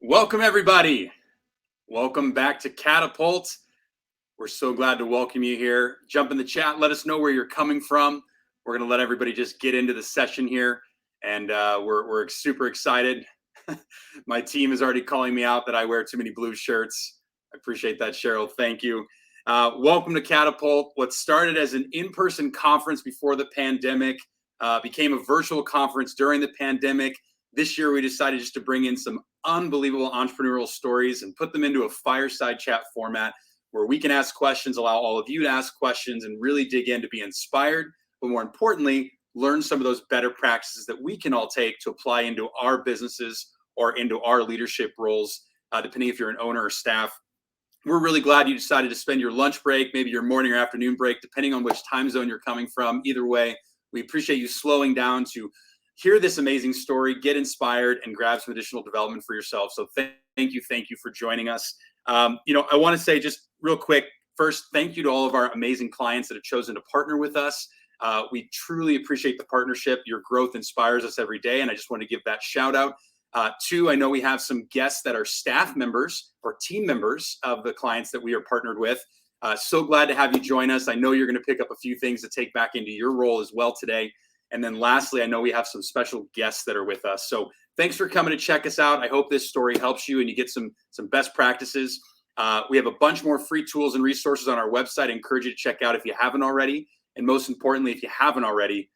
Welcome, everybody. Welcome back to Catapult. We're so glad to welcome you here. Jump in the chat. Let us know where you're coming from. We're going to let everybody just get into the session here. And we're super excited. My team is already calling me out that I wear too many blue shirts. I appreciate that, Cheryl. Thank you. Welcome to Catapult. What started as an in-person conference before the pandemic became a virtual conference during the pandemic. This year, we decided just to bring in some unbelievable entrepreneurial stories and put them into a fireside chat format where we can ask questions, allow all of you to ask questions, and really dig in to be inspired, but more importantly, learn some of those better practices that we can all take to apply into our businesses or into our leadership roles, depending if you're an owner or staff. We're really glad you decided to spend your lunch break, maybe your morning or afternoon break, depending on which time zone you're coming from. Either way, we appreciate you slowing down to hear this amazing story, get inspired, and grab some additional development for yourself. So thank you for joining us. I want to say just real quick, first, thank you to all of our amazing clients that have chosen to partner with us. We truly appreciate the partnership. Your growth inspires us every day, and I just want to give that shout out. Two, I know we have some guests that are staff members or team members of the clients that we are partnered with. So glad to have you join us. I know you're going to pick up a few things to take back into your role as well today. And then lastly, I know we have some special guests that are with us. So thanks for coming to check us out. I hope this story helps you and you get some best practices. We have a bunch more free tools and resources on our website. I encourage you to check out if you haven't already. And most importantly, if you haven't already,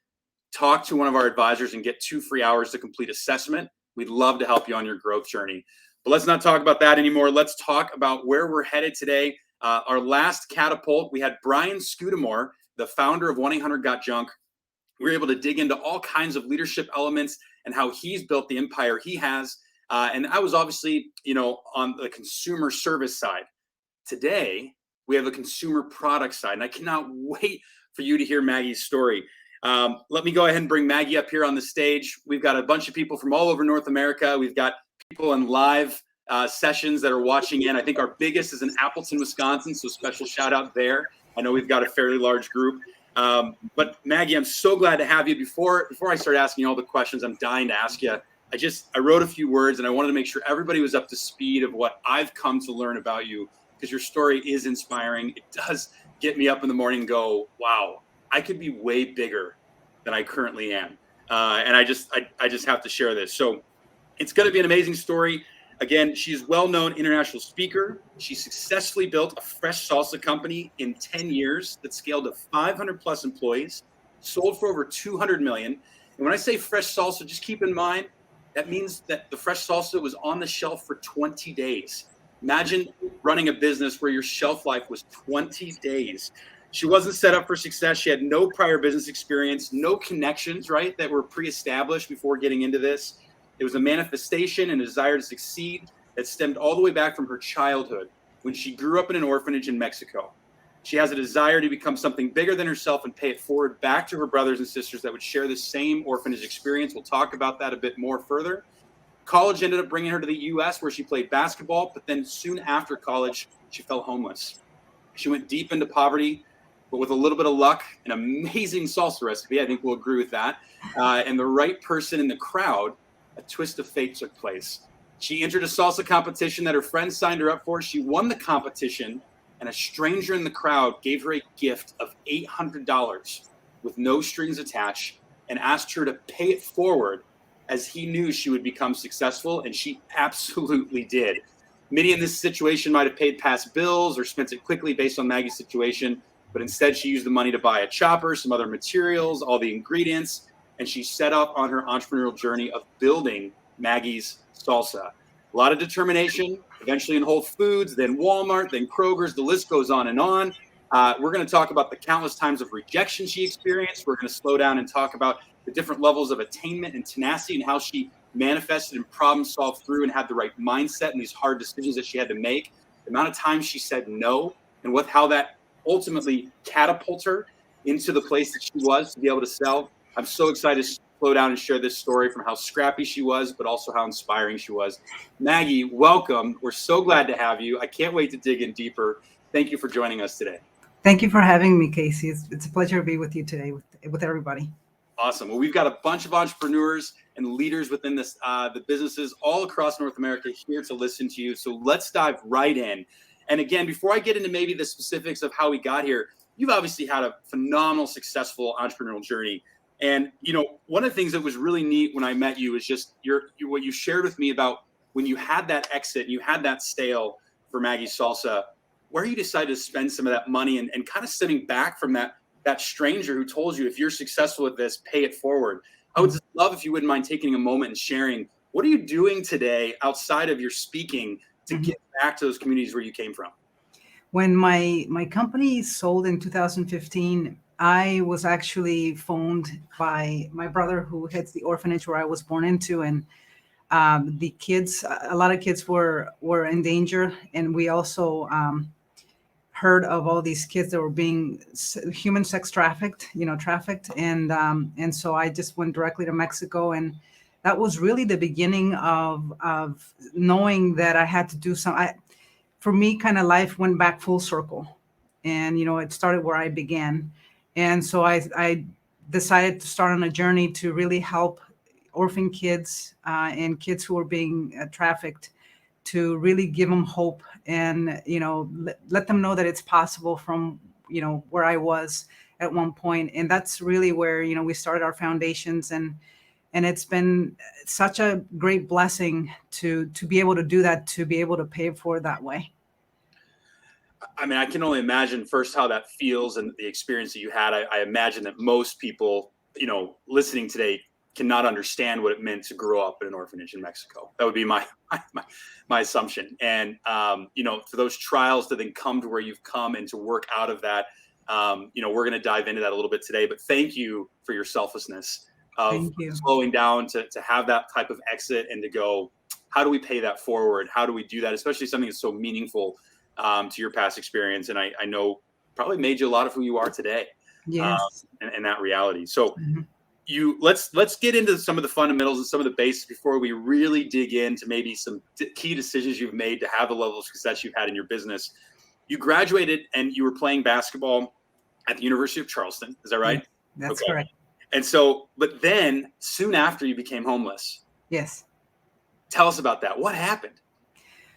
talk to one of our advisors and get 2 free hours to complete assessment. We'd love to help you on your growth journey. But let's not talk about that anymore. Let's talk about where we're headed today. Our last Catapult, we had Brian Scudamore, the founder of 1-800-GOT-JUNK. We were able to dig into all kinds of leadership elements and how he's built the empire he has. And I was obviously, on the consumer service side. Today, we have a consumer product side, and I cannot wait for you to hear Maggie's story. Let me go ahead and bring Maggie up here on the stage. We've got a bunch of people from all over North America. We've got people in live sessions that are watching in. I think our biggest is in Appleton, Wisconsin, so special shout out there. I know we've got a fairly large group. But Maggie, I'm so glad to have you. Before I start asking you all the questions I'm dying to ask you, I wrote a few words and I wanted to make sure everybody was up to speed of what I've come to learn about you, because your story is inspiring. It does get me up in the morning and go, wow, I could be way bigger than I currently am. And I just have to share this. So it's going to be an amazing story. Again, she's a well-known international speaker. She successfully built a fresh salsa company in 10 years that scaled to 500 plus employees, sold for over 200 million. And when I say fresh salsa, just keep in mind, that means that the fresh salsa was on the shelf for 20 days. Imagine running a business where your shelf life was 20 days. She wasn't set up for success. She had no prior business experience, no connections, right, that were pre-established before getting into this. It was a manifestation and a desire to succeed that stemmed all the way back from her childhood when she grew up in an orphanage in Mexico. She has a desire to become something bigger than herself and pay it forward back to her brothers and sisters that would share the same orphanage experience. We'll talk about that a bit more further. College ended up bringing her to the U.S. where she played basketball, but then soon after college, she fell homeless. She went deep into poverty, but with a little bit of luck, an amazing salsa recipe, I think we'll agree with that, and the right person in the crowd, a twist of fate took place. She entered a salsa competition that her friends signed her up for. She won the competition, and a stranger in the crowd gave her a gift of $800 with no strings attached and asked her to pay it forward as he knew she would become successful, and she absolutely did. Many in this situation might have paid past bills or spent it quickly based on Maggie's situation, but instead she used the money to buy a chopper, some other materials, all the ingredients, and she set off on her entrepreneurial journey of building Maggie's Salsa. A lot of determination, eventually in Whole Foods, then Walmart, then Kroger's, the list goes on and on. We're going to talk about the countless times of rejection she experienced. We're going to slow down and talk about the different levels of attainment and tenacity and how she manifested and problem solved through and had the right mindset and these hard decisions that she had to make. The amount of times she said no and how that ultimately catapulted her into the place that she was to be able to sell. I'm so excited to slow down and share this story from how scrappy she was, but also how inspiring she was. Maggie, welcome. We're so glad to have you. I can't wait to dig in deeper. Thank you for joining us today. Thank you for having me, Casey. It's a pleasure to be with you today, with everybody. Awesome. Well, we've got a bunch of entrepreneurs and leaders within this, the businesses all across North America here to listen to you. So let's dive right in. And again, before I get into maybe the specifics of how we got here, you've obviously had a phenomenal, successful entrepreneurial journey. And, one of the things that was really neat when I met you is just what you shared with me about when you had that exit and you had that sale for Maggie's Salsa, where you decided to spend some of that money and kind of sitting back from that stranger who told you, if you're successful with this, pay it forward. I would just love if you wouldn't mind taking a moment and sharing, what are you doing today outside of your speaking to get back to those communities where you came from? When my company sold in 2015, I was actually phoned by my brother who heads the orphanage where I was born into, and the kids, a lot of kids were in danger, and we also heard of all these kids that were being human sex trafficked, and so I just went directly to Mexico, and that was really the beginning of knowing that I had to do something. For me, kind of life went back full circle, and it started where I began, and so I decided to start on a journey to really help orphan kids and kids who were being trafficked, to really give them hope and let them know that it's possible from where I was at one point. And that's really where we started our foundations, and it's been such a great blessing to be able to do that, to be able to pay it forward that way. I mean, I can only imagine first how that feels and the experience that you had. I imagine that most people, listening today cannot understand what it meant to grow up in an orphanage in Mexico. That would be my assumption. And, for those trials to then come to where you've come and to work out of that, we're going to dive into that a little bit today, but thank you for your selflessness of slowing down to have that type of exit and to go, how do we pay that forward? How do we do that? Especially something that's so meaningful to your past experience. And I know probably made you a lot of who you are today. Yes. And that reality. So let's get into some of the fundamentals and some of the basics before we really dig into maybe some key decisions you've made to have the level of success you've had in your business. You graduated and you were playing basketball at the University of Charleston. Is that right? That's correct. And so, but then soon after you became homeless. Yes. Tell us about that. What happened?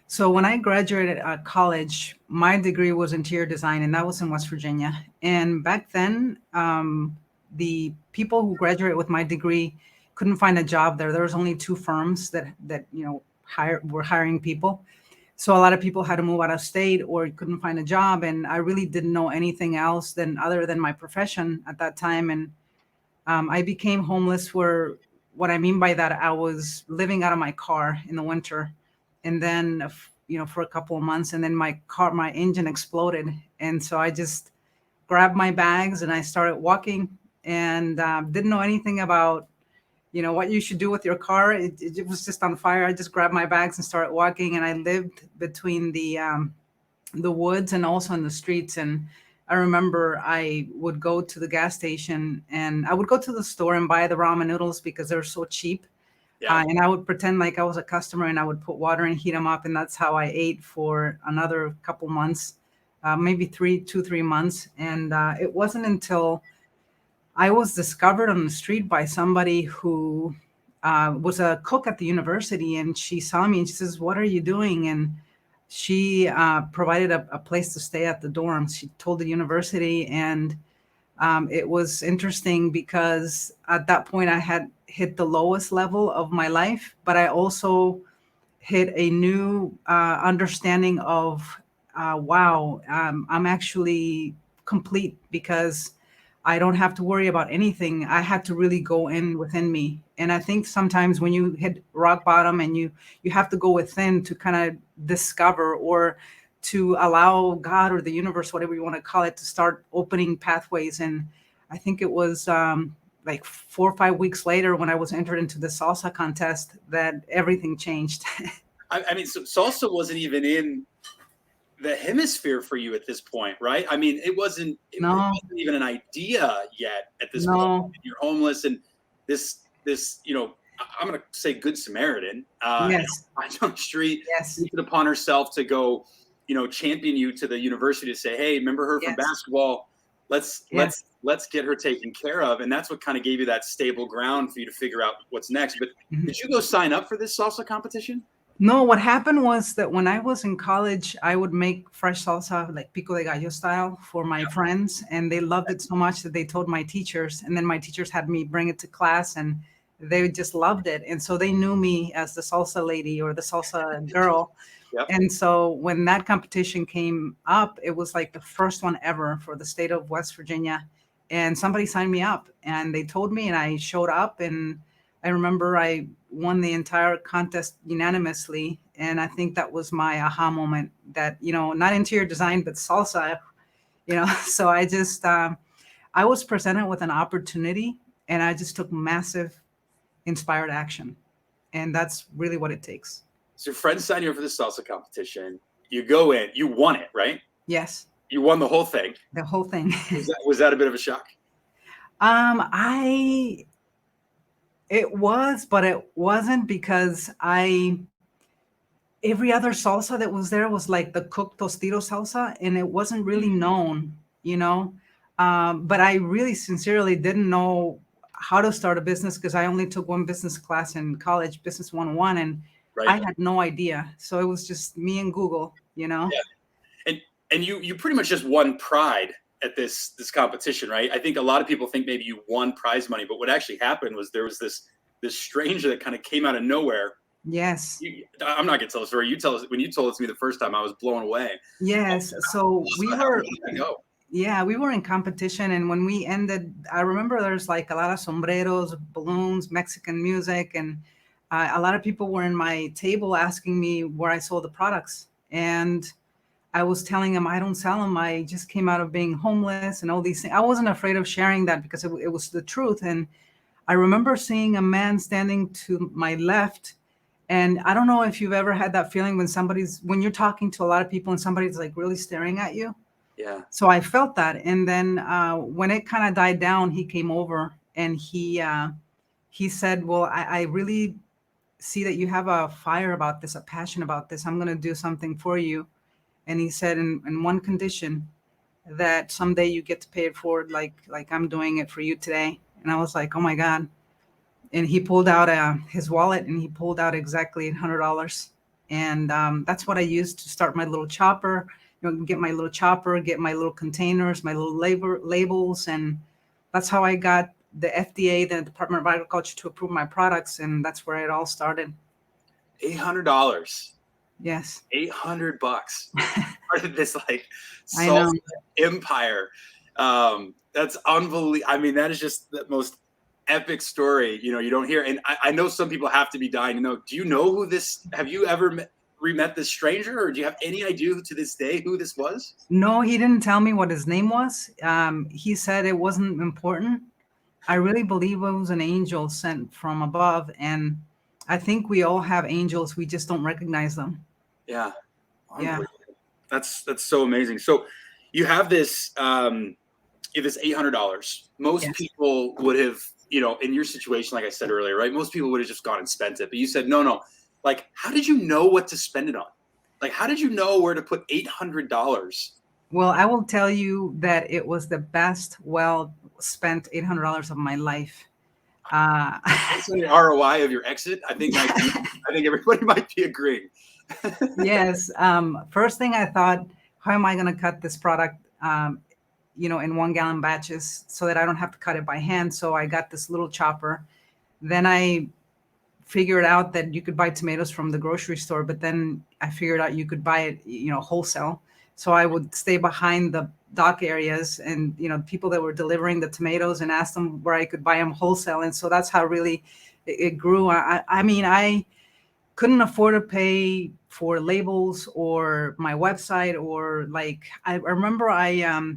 So when I graduated college, my degree was interior design, and that was in West Virginia. And back then, the people who graduated with my degree couldn't find a job there. There was only 2 firms that were hiring people. So a lot of people had to move out of state or couldn't find a job. And I really didn't know anything else other than my profession at that time. And I became homeless. What I mean by that, I was living out of my car in the winter. And then, for a couple of months, and then my engine exploded. And so I just grabbed my bags and I started walking, and didn't know anything about, what you should do with your car. It was just on fire. I just grabbed my bags and started walking, and I lived between the woods and also in the streets. And I remember I would go to the gas station, and I would go to the store and buy the ramen noodles because they're so cheap. Yeah. And I would pretend like I was a customer, and I would put water and heat them up. And that's how I ate for another couple months, maybe 3 months. And it wasn't until I was discovered on the street by somebody who was a cook at the university. And she saw me and she says, "What are you doing?" And she provided a place to stay at the dorms. She told the university. And it was interesting because at that point I had hit the lowest level of my life, but I also hit a new understanding of, wow, I'm actually complete because I don't have to worry about anything. I had to really go in within me. And I think sometimes when you hit rock bottom and you have to go within to kind of discover, or to allow God or the universe, whatever you want to call it, to start opening pathways. And I think it was like 4 or 5 weeks later when I was entered into the salsa contest that everything changed. I mean, so salsa wasn't even in the hemisphere for you at this point, right? I mean, it wasn't even an idea yet at this point. You're homeless, and this, I'm going to say Good Samaritan, yes, on the street, yes, took it upon herself to go, champion you to the university to say, "Hey, remember her from basketball? Let's let's get her taken care of. And that's what kind of gave you that stable ground for you to figure out what's next. But did you go sign up for this salsa competition? No, what happened was that when I was in college, I would make fresh salsa, like pico de gallo style, for my friends, and they loved it so much that they told my teachers, and then my teachers had me bring it to class, and they just loved it. And so they knew me as the salsa lady or the salsa girl. Yep. And so when that competition came up, it was like the first one ever for the state of West Virginia. And somebody signed me up, and they told me, and I showed up, and I remember I won the entire contest unanimously. And I think that was my aha moment that, not interior design, but salsa, so I just, I was presented with an opportunity, and I just took massive inspired action. And that's really what it takes. So your friends signed you up for the salsa competition. You go in, you won it, right? Yes. You won the whole thing. The whole thing. Was that a bit of a shock? It was, but it wasn't, because every other salsa that was there was like the cooked tostito salsa, and it wasn't really known, but I really sincerely didn't know how to start a business, because I only took one business class in college, Business 101, and I had no idea. So it was just me and Google, Yeah. And you pretty much just won pride at this competition, right? I think a lot of people think maybe you won prize money, but what actually happened was there was this stranger that kind of came out of nowhere. Yes. I'm not gonna tell the story. You tell us. When you told it to me the first time, I was blown away. Yes. So we were. Go? Yeah, we were in competition, and when we ended, I remember there's like a lot of sombreros, balloons, Mexican music, and a lot of people were in my table asking me where I sold the products, and I was telling them I don't sell them. I just came out of being homeless and all these things. I wasn't afraid of sharing that, because it was the truth. And I remember seeing a man standing to my left. And I don't know if you've ever had that feeling when you're talking to a lot of people and somebody's like really staring at you. Yeah. So I felt that. And then when it kind of died down, he came over, and he said, well, I really see that you have a fire about this, a passion about this. I'm going to do something for you. And he said, in one condition, that someday you get to pay it forward, like I'm doing it for you today. And I was like, oh my God. And he pulled out his wallet, and he pulled out exactly $100. And that's what I used to start my little chopper, get my little chopper, get my little containers, my little labels. And that's how I got the FDA, the Department of Agriculture, to approve my products. And that's where it all started. $800. Yes. $800. Started this like salsa empire. That's unbelievable. I mean, that is just the most epic story. You don't hear. And I know some people have to be dying to know. Do you know who this? Have you ever met this stranger, or do you have any idea to this day who this was? No, he didn't tell me what his name was. He said it wasn't important. I really believe it was an angel sent from above, and I think we all have angels. We just don't recognize them. Yeah. Yeah. That's so amazing. So you have this this $800. Most people would have, in your situation, like I said earlier, right? Most people would have just gone and spent it. But you said, no. Like, how did you know what to spend it on? Like, how did you know where to put $800? Well, I will tell you that it was the best spent $800 of my life. That's the ROI of your exit. I think everybody might be agreeing. Yes. First thing I thought, how am I going to cut this product, in 1 gallon batches so that I don't have to cut it by hand? So I got this little chopper. Then I figured out that you could buy tomatoes from the grocery store, but then I figured out you could buy it, wholesale. So I would stay behind the dock areas and, people that were delivering the tomatoes, and ask them where I could buy them wholesale. And so that's how really it grew. I mean, I couldn't afford to pay for labels or my website, or like, I remember I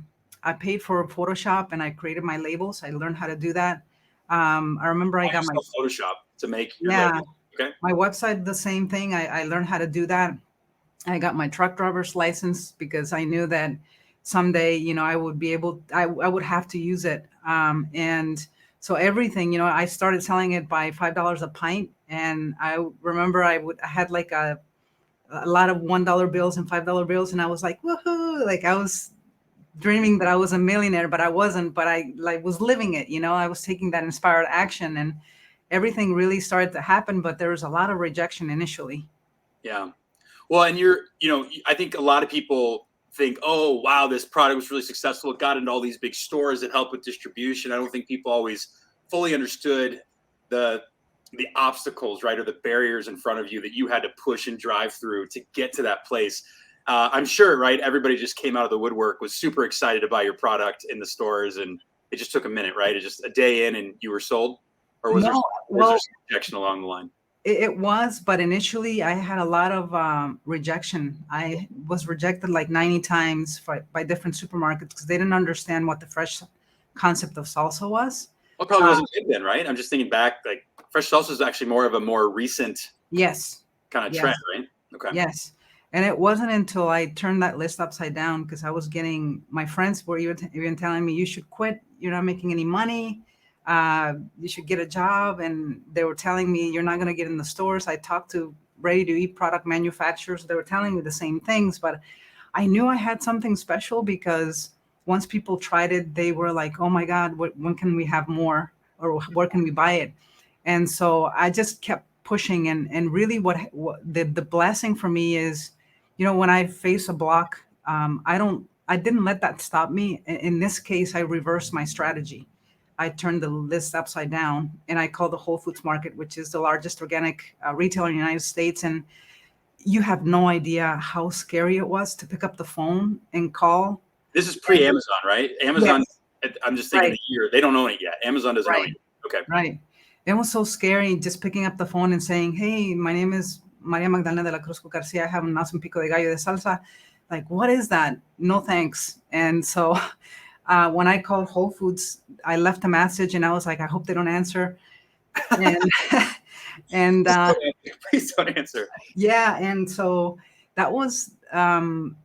paid for Photoshop, and I created my labels. I learned how to do that. I remember I got my Photoshop to make your label. Okay. My website, the same thing. I learned how to do that. I got my truck driver's license because I knew that someday, I would be I would have to use it. And so everything, I started selling it by $5 a pint. And I remember I had like a lot of $1 bills and $5 bills. And I was like, woohoo, like I was dreaming that I was a millionaire, but I wasn't, but I like was living it, I was taking that inspired action, and everything really started to happen, but there was a lot of rejection initially. Yeah. Well, and I think a lot of people think, oh, wow, this product was really successful. It got into all these big stores that help with distribution. I don't think people always fully understood the obstacles, right, or the barriers in front of you that you had to push and drive through to get to that place. I'm sure, right, everybody just came out of the woodwork, was super excited to buy your product in the stores, and it just took a minute, right? It just a day in and you were sold, or was there No, some well, rejection along the line? it was, but initially I had a lot of rejection. I was rejected like 90 times by different supermarkets because they didn't understand what the fresh concept of salsa was. Well, probably Uh, wasn't big then, right? I'm just thinking back, like fresh salsa is actually more of a more recent yes, kind of trend, yes, right? Okay. yes. And it wasn't until I turned that list upside down because I was getting, my friends were even telling me, you should quit. You're not making any money. You should get a job. And they were telling me, you're not going to get in the stores. I talked to ready to eat product manufacturers. They were telling me the same things, but I knew I had something special because once people tried it, they were like, oh my God, when can we have more? Or where can we buy it? And so I just kept pushing. And really what the blessing for me is, when I face a block, I didn't let that stop me. In this case, I reversed my strategy. I turned the list upside down and I called the Whole Foods Market, which is the largest organic retailer in the United States. And you have no idea how scary it was to pick up the phone and call. This is And pre-Amazon, right? Amazon, yes, I'm just thinking right, the year. They don't own it yet. Amazon doesn't own it right, yet. Okay. right. It was so scary just picking up the phone and saying, hey, my name is Maria Magdalena de la Cruz Garcia. I have an awesome pico de gallo de salsa. Like, what is that? No thanks. And so when I called Whole Foods, I left a message and I was like, I hope they don't answer. And and Please don't answer. yeah, and so that was the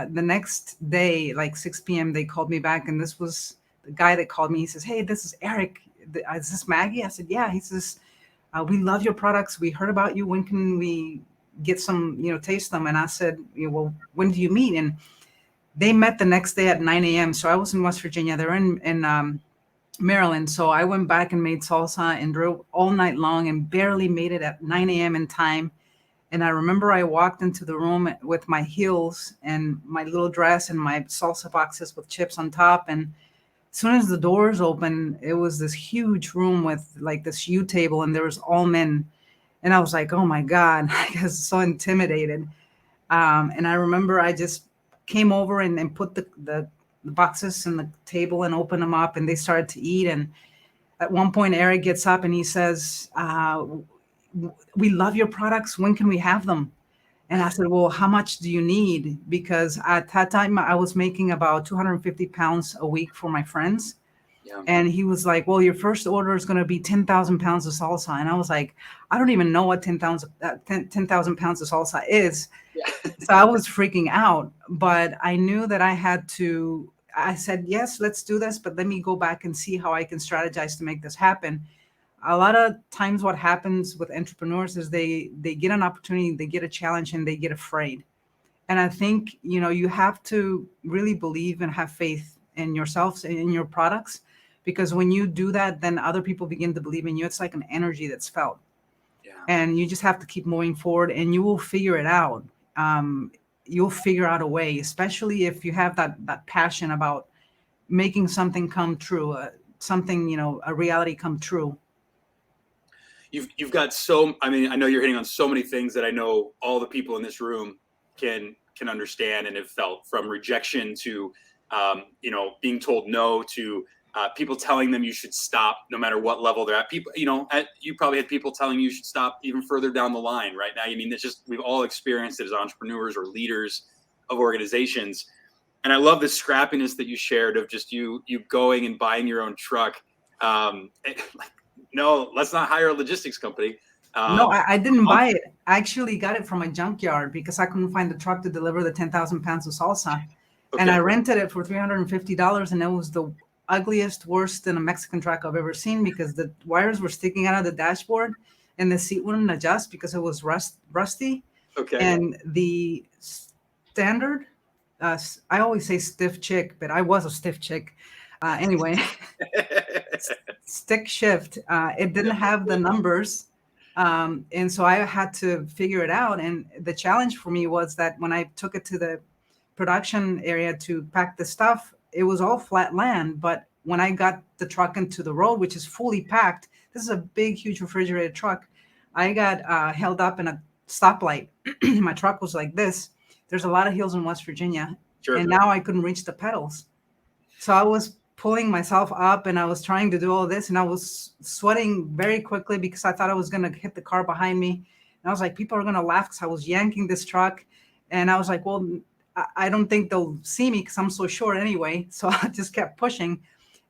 next day, like 6 p.m. They called me back, and this was the guy that called me. He says, "Hey, this is Eric. Is this Maggie?" I said, "Yeah." He says, "We love your products. We heard about you. When can we get some, taste them?" And I said, "Well, when do you meet?" And they met the next day at 9 a.m. So I was in West Virginia. They're in Maryland. So I went back and made salsa and drove all night long and barely made it at 9 a.m. in time. And I remember I walked into the room with my heels and my little dress and my salsa boxes with chips on top. And as soon as the doors opened, it was this huge room with like this U table, and there was all men. And I was like, oh my God, I was so intimidated. And I remember I just came over and put the boxes in the table and opened them up, and they started to eat. And at one point, Eric gets up and he says, we love your products. When can we have them? And I said, well, how much do you need? Because at that time, I was making about 250 pounds a week for my friends. Yeah. And he was like, well, your first order is going to be 10,000 pounds of salsa. And I was like, I don't even know what 10,000 pounds of salsa is. Yeah. So I was freaking out, but I knew that I said, yes, let's do this, but let me go back and see how I can strategize to make this happen. A lot of times what happens with entrepreneurs is they get an opportunity, they get a challenge, and they get afraid. And I think, you have to really believe and have faith in yourselves and in your products, because when you do that, then other people begin to believe in you. It's like an energy that's felt. Yeah. And you just have to keep moving forward and you will figure it out. Um, you'll figure out a way, especially if you have that passion about making something come true, something, a reality come true. You've got so, I mean, I know you're hitting on so many things that I know all the people in this room can understand and have felt, from rejection to being told no, to people telling them you should stop no matter what level they're at. People, you probably had people telling you should stop even further down the line right now. I mean, it's just, we've all experienced it as entrepreneurs or leaders of organizations. And I love the scrappiness that you shared of just you going and buying your own truck. No, let's not hire a logistics company. No, I didn't buy it. I actually got it from a junkyard because I couldn't find the truck to deliver the 10,000 pounds of salsa. Okay. And I rented it for $350. And it was the ugliest, worst in a Mexican truck I've ever seen, because the wires were sticking out of the dashboard and the seat wouldn't adjust because it was rusty. Okay. And the standard I always say stiff chick, but I was a stiff chick. Anyway, stick shift. It didn't have the numbers. And so I had to figure it out. And the challenge for me was that when I took it to the production area to pack the stuff, it was all flat land. But when I got the truck into the road, which is fully packed, this is a big, huge refrigerated truck. I got held up in a stoplight. My truck was like this. There's a lot of hills in West Virginia, Sure. and now I couldn't reach the pedals. So I was pulling myself up and I was trying to do all this, and I was sweating very quickly because I thought I was going to hit the car behind me. And I was like, people are going to laugh because I was yanking this truck. And I was like, well, I don't think they'll see me because I'm so short anyway. So I just kept pushing.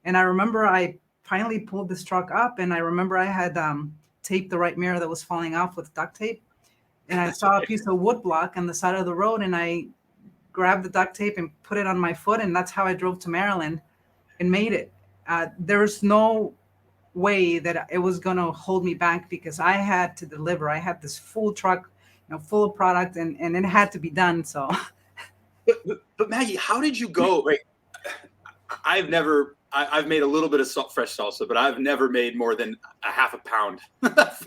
And I remember I finally pulled this truck up, and I remember I had taped the right mirror that was falling off with duct tape. And I saw a piece of wood block on the side of the road, and I grabbed the duct tape and put it on my foot. And that's how I drove to Maryland and made it. There's no way that it was going to hold me back because I had to deliver. I had this full truck, full of product, and it had to be done. So, but Maggie, how did you go? Right, I've made a little bit of fresh salsa, but I've never made more than a half a pound.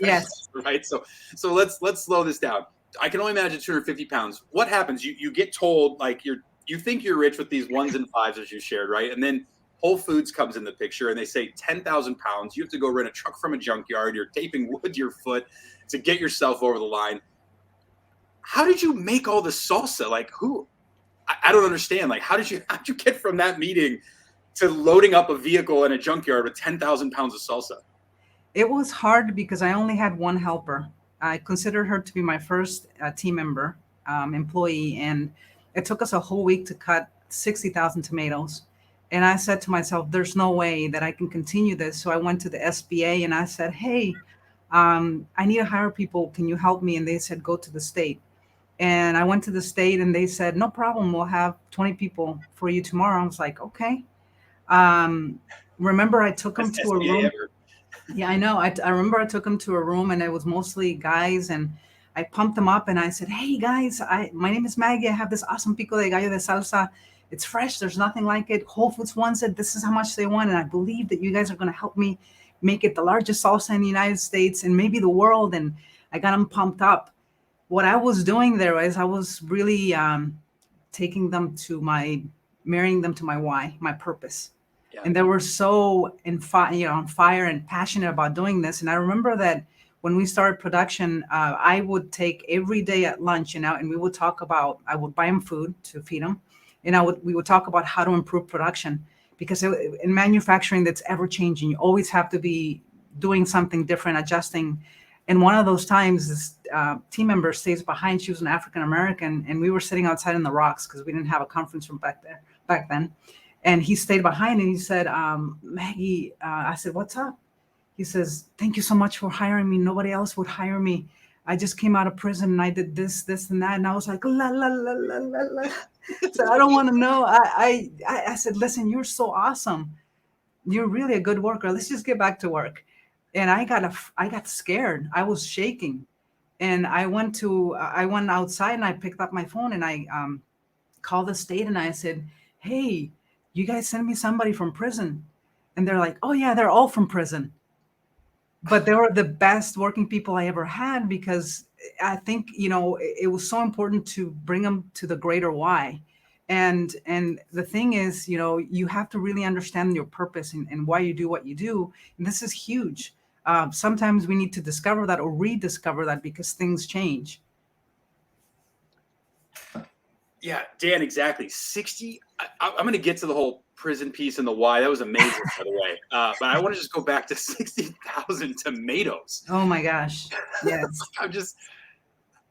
Yes. Salsa, right. So let's slow this down. I can only imagine 250 pounds. What happens? You get told like you think you're rich with these ones and fives as you shared, right? And then Whole Foods comes in the picture and they say 10,000 pounds. You have to go rent a truck from a junkyard. You're taping wood to your foot to get yourself over the line. How did you make all this salsa? Like I don't understand. Like how'd you get from that meeting to loading up a vehicle in a junkyard with 10,000 pounds of salsa? It was hard because I only had one helper. I considered her to be my first team member, employee, and it took us a whole week to cut 60,000 tomatoes. And I said to myself, there's no way that I can continue this. So I went to the SBA and I said, hey, I need to hire people. Can you help me? And they said, go to the state. And I went to the state and they said, no problem. We'll have 20 people for you tomorrow. I was like, okay. Remember, I took them to a room. Yeah, I know. I remember I took them to a room and it was mostly guys, and I pumped them up and I said, hey guys, my name is Maggie. I have this awesome pico de gallo de salsa. It's fresh. There's nothing like it. Whole Foods wants it. This is how much they want. And I believe that you guys are going to help me make it the largest salsa in the United States and maybe the world. And I got them pumped up. What I was doing there is I was really taking them to marrying them to my why, my purpose. Yeah. And they were so on fire and passionate about doing this. And I remember that when we started production, I would take every day at lunch, and we would talk about, I would buy them food to feed them. And we would talk about how to improve production, because in manufacturing, that's ever changing. You always have to be doing something different, adjusting. And one of those times, this team member stays behind. She was an African American, and we were sitting outside in the rocks because we didn't have a conference room back then. And he stayed behind and he said, Maggie, I said, what's up? He says, thank you so much for hiring me. Nobody else would hire me. I just came out of prison and I did this, and that. And I was like, la, la, la, la, la, la. So I don't want to know. I said, listen, you're so awesome. You're really a good worker. Let's just get back to work. And I got scared. I was shaking. And I went outside and I picked up my phone and I called the state and I said, hey, you guys send me somebody from prison. And they're like, oh yeah, they're all from prison. But they were the best working people I ever had, because I think, it was so important to bring them to the greater why. And the thing is, you have to really understand your purpose and why you do what you do. And this is huge. Sometimes we need to discover that or rediscover that because things change. Yeah, Dan, exactly. 60. I'm going to get to the whole prison piece and the why. That was amazing, by the way. But I want to just go back to 60,000 tomatoes. Oh my gosh. Yes.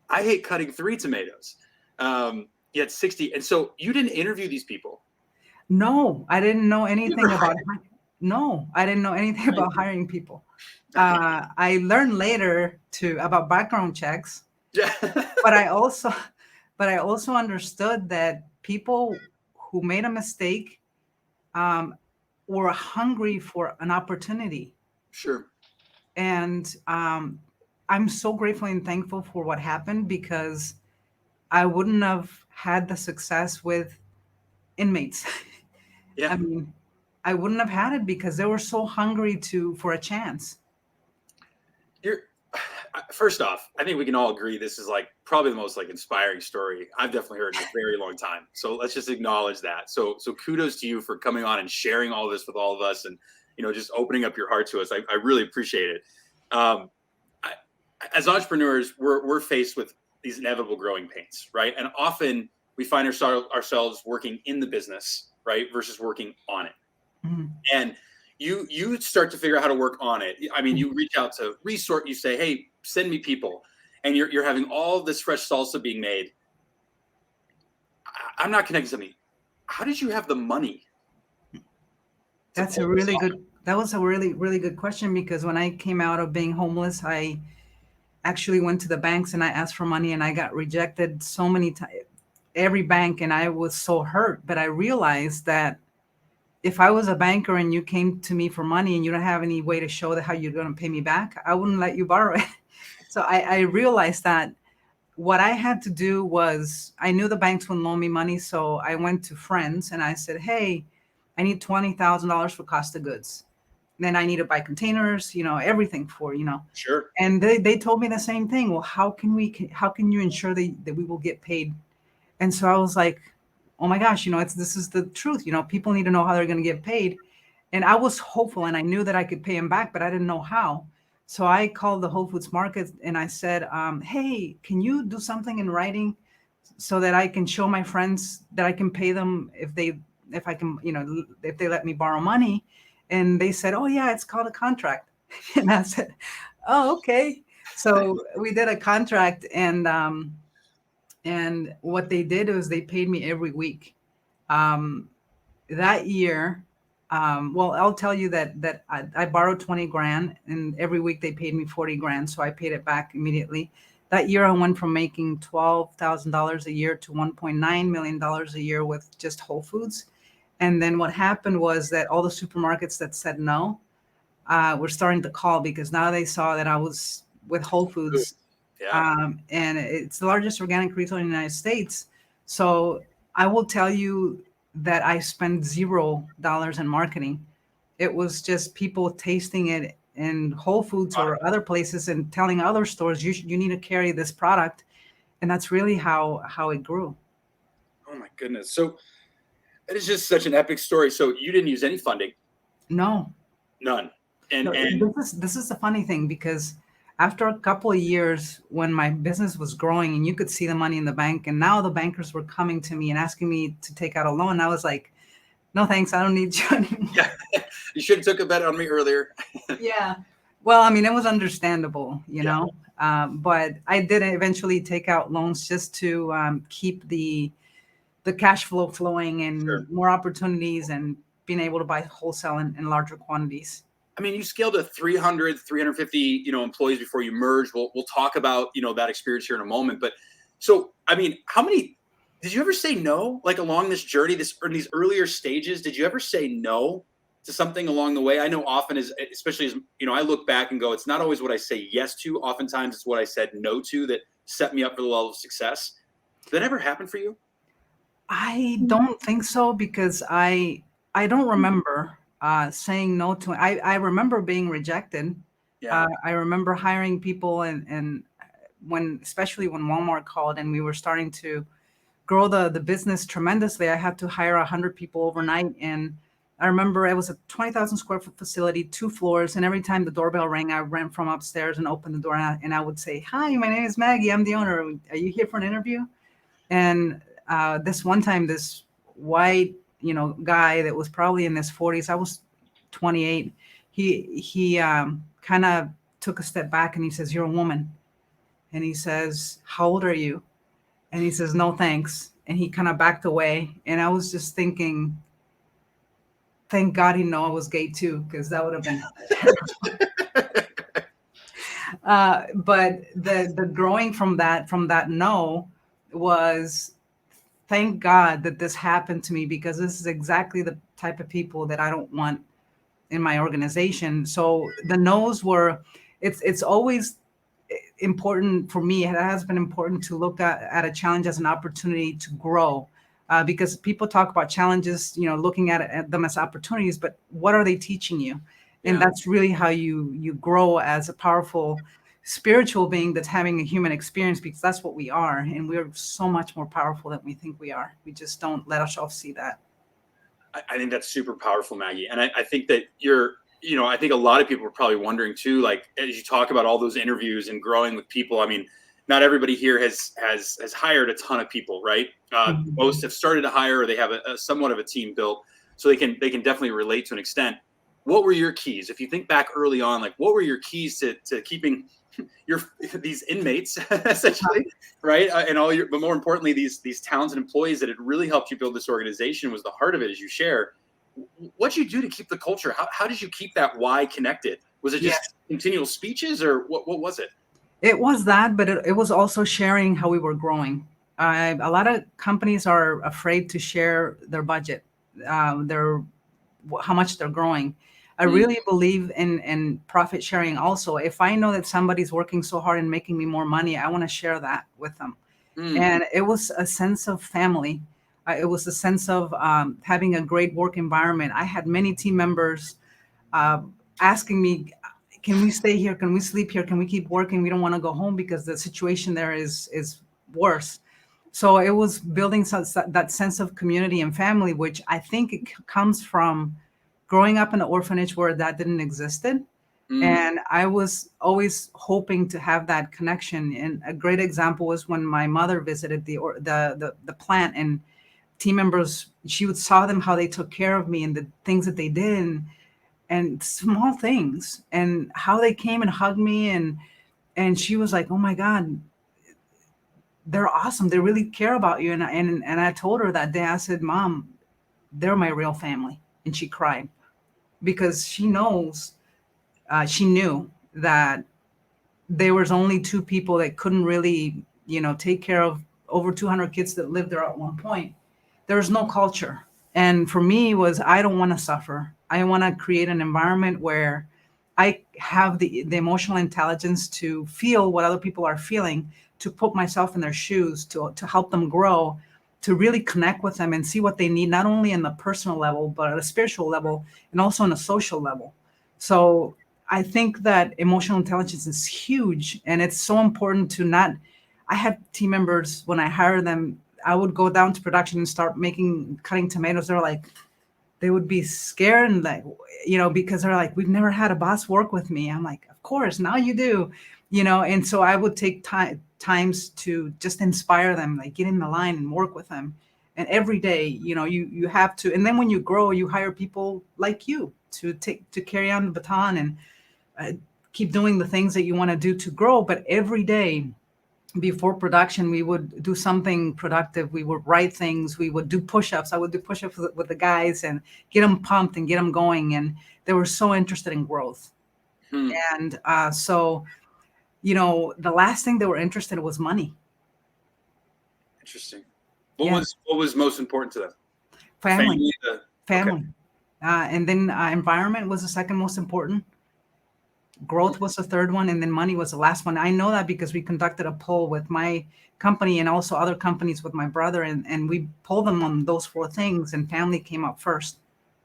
I hate cutting 3 tomatoes. You had 60. And so you didn't interview these people? No, I didn't know anything about hiring people. I learned later about background checks. Yeah. But I also understood that people who made a mistake were hungry for an opportunity. Sure. And I'm so grateful and thankful for what happened, because I wouldn't have had the success with inmates. Yeah. I mean, I wouldn't have had it because they were so hungry for a chance. You're first off, I think we can all agree this is like probably the most like inspiring story I've definitely heard in a very long time. So let's just acknowledge that. So kudos to you for coming on and sharing all this with all of us, and just opening up your heart to us. I really appreciate it. Um, I, as entrepreneurs, we're faced with these inevitable growing pains, right? And often we find ourselves working in the business, right, versus working on it. Mhm. And you start to figure out how to work on it. I mean, you reach out to Resort, you say, hey, send me people, and you're having all this fresh salsa being made. I'm not connecting something. How did you have the money to That's a pull this really off? good. That was a really, really good question because when I came out of being homeless, I actually went to the banks and I asked for money and I got rejected so many times, every bank, and I was so hurt. But I realized that if I was a banker and you came to me for money and you don't have any way to show that how you're going to pay me back, I wouldn't let you borrow it. So I realized that what I had to do was I knew the banks wouldn't loan me money. So I went to friends and I said, hey, I need $20,000 for cost of goods. Then I need to buy containers, everything for. Sure. And they told me the same thing. Well, how can you ensure that we will get paid? And so I was like, oh my gosh, this is the truth. People need to know how they're going to get paid. And I was hopeful and I knew that I could pay him back, but I didn't know how. So I called the Whole Foods Market and I said, hey, can you do something in writing so that I can show my friends that I can pay them if I can, if they let me borrow money? And they said, oh yeah, it's called a contract. And I said, oh, okay. So we did a contract, and what they did was they paid me every week. Um, that year, well, I'll tell you that I borrowed 20 grand, and every week they paid me 40 grand, so I paid it back immediately. That year, I went from making $12,000 a year to $1.9 million a year with just Whole Foods. And then what happened was that all the supermarkets that said no were starting to call because now they saw that I was with Whole Foods, Yeah. and it's the largest organic retailer in the United States. So I will tell you that I spent $0 in marketing. It was just people tasting it in Whole Foods or other places and telling other stores you need to carry this product, and that's really how it grew. Oh my goodness. So it is just such an epic story. So you didn't use any funding, No, none, no, and this is the funny thing because after a couple of years when my business was growing and you could see the money in the bank, and now the bankers were coming to me and asking me to take out a loan, I was like, no thanks, I don't need you anymore. yeah, you should have took a bet on me earlier. Yeah. Well, I mean, it was understandable, Yeah. but I did eventually take out loans just to keep the cash flow flowing Sure. and more opportunities and being able to buy wholesale in larger quantities. I mean, you scaled to 300, 350, employees before you merged. We'll talk about, that experience here in a moment. But so, I mean, how many did you ever say no? Like along this journey, in these earlier stages, did you ever say no to something along the way? I know often especially as, I look back and go, it's not always what I say yes to. Oftentimes it's what I said no to that set me up for the level of success. Did that ever happen for you? I don't think so because I don't remember saying no to. I remember being rejected. Yeah. I remember hiring people, and when especially when Walmart called and we were starting to grow the business tremendously, I had to hire 100 people overnight. And I remember it was a 20,000 square foot facility, 2 floors, and every time the doorbell rang, I ran from upstairs and opened the door, and I would say, "Hi, my name is Maggie. I'm the owner. Are you here for an interview?" And this one time, this white, guy that was probably in his 40s, I was 28. He kind of took a step back and he says, "You're a woman." And he says, "How old are you?" And he says, "No, thanks." And he kind of backed away. And I was just thinking, thank God he know I was gay too, because that would have been. But the growing from that no was, thank God that this happened to me because this is exactly the type of people that I don't want in my organization. So the no's were, it's always important for me. It has been important to look at a challenge as an opportunity to grow. because people talk about challenges, looking at them as opportunities, but what are they teaching you? And Yeah. that's really how you grow as a powerful spiritual being that's having a human experience, because that's what we are. And we're so much more powerful than we think we are. We just don't let ourselves see that. I think that's super powerful, Maggie. And I think that I think a lot of people are probably wondering too, like, as you talk about all those interviews and growing with people, I mean, not everybody here has hired a ton of people, right? Mhm. Most have started to hire, or they have a somewhat of a team built, so they can definitely relate to an extent. What were your keys? If you think back early on, like, what were your keys to keeping your these inmates essentially, right? And but more importantly, these talented employees that had really helped you build this organization was the heart of it, as you share. What'd you do to keep the culture? How did you keep that why connected? Was it just Yes. continual speeches, or what was it? It was that, but it was also sharing how we were growing. A lot of companies are afraid to share their budget, their how much they're growing. I Mm, really believe in profit sharing also. If I know that somebody's working so hard and making me more money, I want to share that with them. mm, And it was a sense of family. It was a sense of having a great work environment. I had many team members uh, asking me, "Can we stay here? Can we sleep here? Can we keep working? We don't want to go home because the situation there is worse." So it was building that sense of community and family, which I think it comes from growing up in the orphanage where that didn't existed. mm, And I was always hoping to have that connection. And a great example was when my mother visited the plant, and team members, she would saw them how they took care of me and the things that they did, and small things, and how they came and hugged me, and she was like, "Oh my God, they're awesome. They really care about you." And I told her that day, I said, "Mom, they're my real family." And she cried because she knew that there was only two people that couldn't really, take care of over 200 kids that lived there at one point. There was no culture. And for me was, I don't want to suffer. I want to create an environment where I have the emotional intelligence to feel what other people are feeling, to put myself in their shoes, to help them grow, to really connect with them and see what they need, not only in the personal level, but at a spiritual level and also on a social level. So I think that emotional intelligence is huge, and it's so important to not. I had team members when I hired them. I would go down to production and start cutting tomatoes. They're like, they would be scared and like, because they're like, we've never had a boss work with me. I'm like, of course, now you do, and so I would take times to just inspire them, like get in the line and work with them. And every day, you have to, and then when you grow, you hire people like you to carry on the baton and uh, keep doing the things that you want to do to grow. But every day before production, we would do something productive. We would write things. We would do push-ups. I would do push-ups with the guys and get them pumped and get them going. And they were so interested in growth. mm. And so, the last thing they were interested in was money. Interesting. Yeah, What was most important to them? The family, family. Okay. family. And then environment was the second most important. Growth was the third one, and then money was the last one. I know that because we conducted a poll with my company and also other companies with my brother, and we polled them on those four things, and family came up first.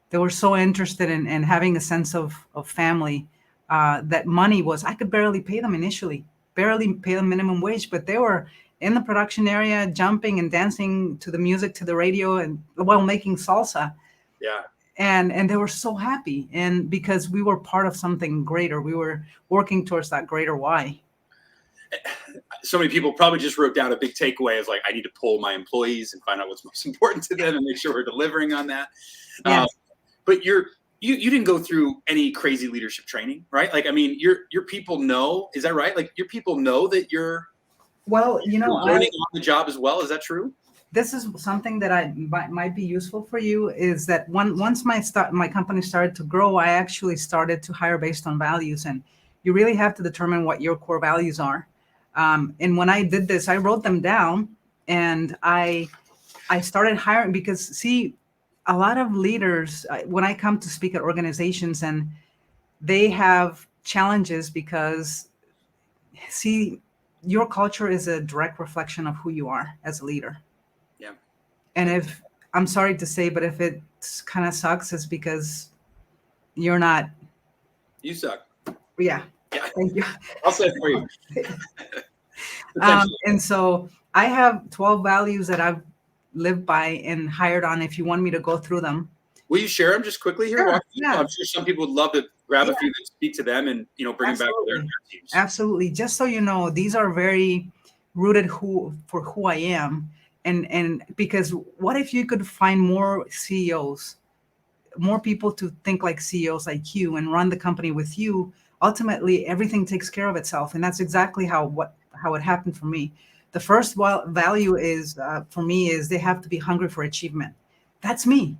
They were so interested in having a sense of family, that money was, I could barely pay them initially, barely pay them minimum wage, but they were in the production area jumping and dancing to the music, to the radio, and while making salsa, Yeah. and they were so happy, and because we were part of something greater, we were working towards that greater why. So many people probably just wrote down a big takeaway of like, I need to poll my employees and find out what's most important to them and make sure we're delivering on that. Yes. But you didn't go through any crazy leadership training, right? Like, I mean, your people know, is that right? Like, your people know that you're Well, learning on the job as well. Is that true? this is something that I might be useful for you, is that once my company started to grow, I actually started to hire based on values, and you really have to determine what your core values are. And when I did this, I wrote them down, and I started hiring because, see, a lot of leaders, when I come to speak at organizations, and they have challenges because, see, your culture is a direct reflection of who you are as a leader. Yeah. And if I'm sorry to say, but if it kind of sucks, it's because you're not. You suck. Yeah. Yeah, Thank you. I'll say it for you. Potentially. And so I have 12 values that I've lived by and hired on. If you want me to go through them. Will you share them just quickly here? Sure. Walk through them? Yeah. I'm sure some people would love to grab a Yeah. few that speak to them and bring them back to their Absolutely. teams. Absolutely. Just so you know, these are very rooted for who I am. And because what if you could find more CEOs, more people to think like CEOs like you and run the company with you? Ultimately, everything takes care of itself. And that's exactly how it happened for me. The first value is for me is they have to be hungry for achievement. That's me.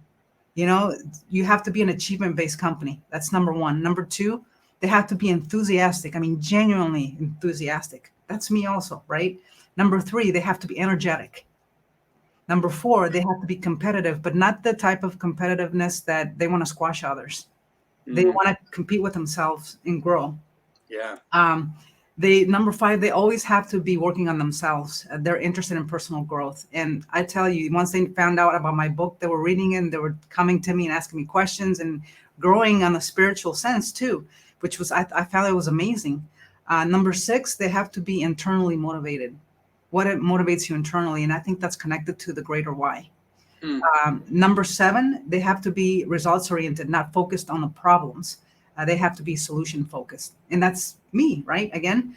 You know, you have to be an achievement based company. That's number one. Number two, they have to be enthusiastic. I mean, genuinely enthusiastic. That's me also, right? Number three, they have to be energetic. Number four, they have to be competitive, but not the type of competitiveness that they want to squash others. They Mhm. want to compete with themselves and grow. Yeah. Um, they number five, they always have to be working on themselves. They're interested in personal growth. And I tell you, once they found out about my book, they were reading it and they were coming to me and asking me questions and growing on a spiritual sense too, which was I found it was amazing. Number six, they have to be internally motivated. What it motivates you internally, and I think that's connected to the greater why. Hmm. Number seven, they have to be results oriented, not focused on the problems. They have to be solution focused. And that's me, right? Again.